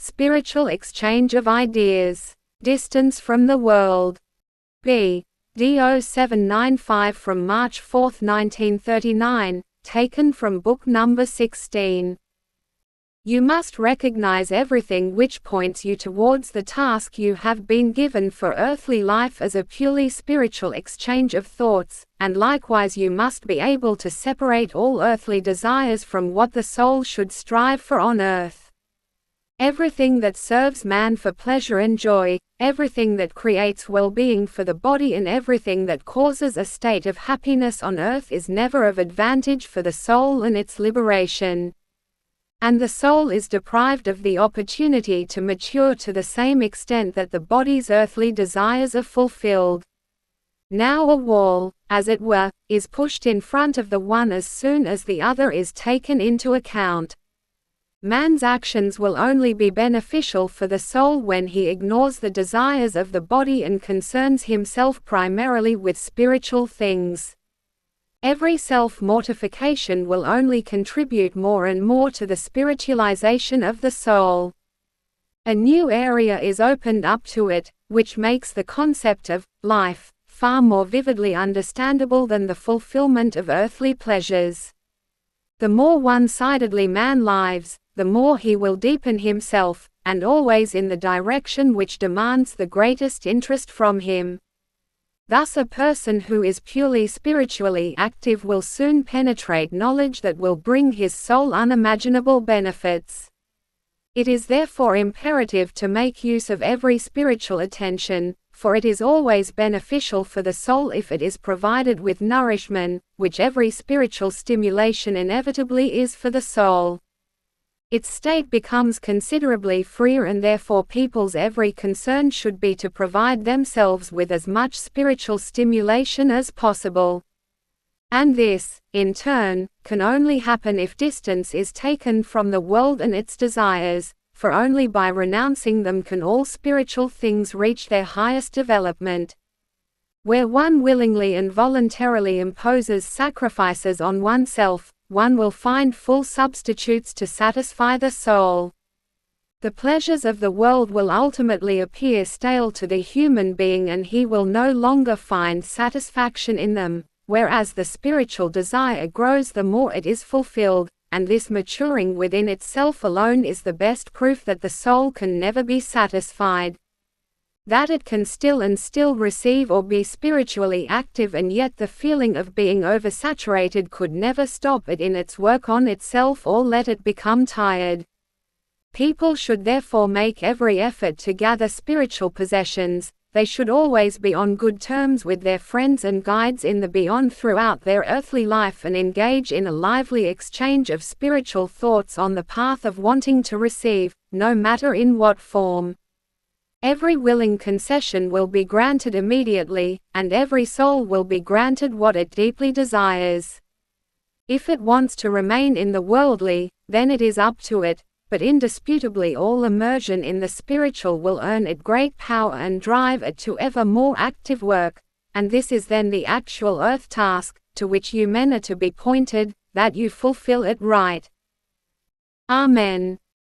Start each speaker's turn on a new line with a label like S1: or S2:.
S1: spiritual exchange of ideas, distance from the world. BD0795 from March 4, 1939, taken from book number 16. You must recognize everything which points you towards the task you have been given for earthly life as a purely spiritual exchange of thoughts, and likewise you must be able to separate all earthly desires from what the soul should strive for on earth. Everything that serves man for pleasure and joy, everything that creates well-being for the body, and everything that causes a state of happiness on earth is never of advantage for the soul and its liberation. And the soul is deprived of the opportunity to mature to the same extent that the body's earthly desires are fulfilled. Now a wall, as it were, is pushed in front of the one as soon as the other is taken into account. Man's actions will only be beneficial for the soul when he ignores the desires of the body and concerns himself primarily with spiritual things. Every self-mortification will only contribute more and more to the spiritualization of the soul. A new area is opened up to it, which makes the concept of life far more vividly understandable than the fulfillment of earthly pleasures. The more one-sidedly man lives, the more he will deepen himself, and always in the direction which demands the greatest interest from him. Thus a person who is purely spiritually active will soon penetrate knowledge that will bring his soul unimaginable benefits. It is therefore imperative to make use of every spiritual attention, for it is always beneficial for the soul if it is provided with nourishment, which every spiritual stimulation inevitably is for the soul. Its state becomes considerably freer, and therefore people's every concern should be to provide themselves with as much spiritual stimulation as possible. And this, in turn, can only happen if distance is taken from the world and its desires, for only by renouncing them can all spiritual things reach their highest development. Where one willingly and voluntarily imposes sacrifices on oneself, one will find full substitutes to satisfy the soul. The pleasures of the world will ultimately appear stale to the human being, and he will no longer find satisfaction in them, whereas the spiritual desire grows the more it is fulfilled, and this maturing within itself alone is the best proof that the soul can never be satisfied. That it can still receive or be spiritually active, and yet the feeling of being oversaturated could never stop it in its work on itself or let it become tired. People should therefore make every effort to gather spiritual possessions. They should always be on good terms with their friends and guides in the beyond throughout their earthly life, and engage in a lively exchange of spiritual thoughts on the path of wanting to receive, no matter in what form. Every willing concession will be granted immediately, and every soul will be granted what it deeply desires. If it wants to remain in the worldly, then it is up to it, but indisputably all immersion in the spiritual will earn it great power and drive it to ever more active work, and this is then the actual earth task, to which you men are to be pointed, that you fulfill it right. Amen.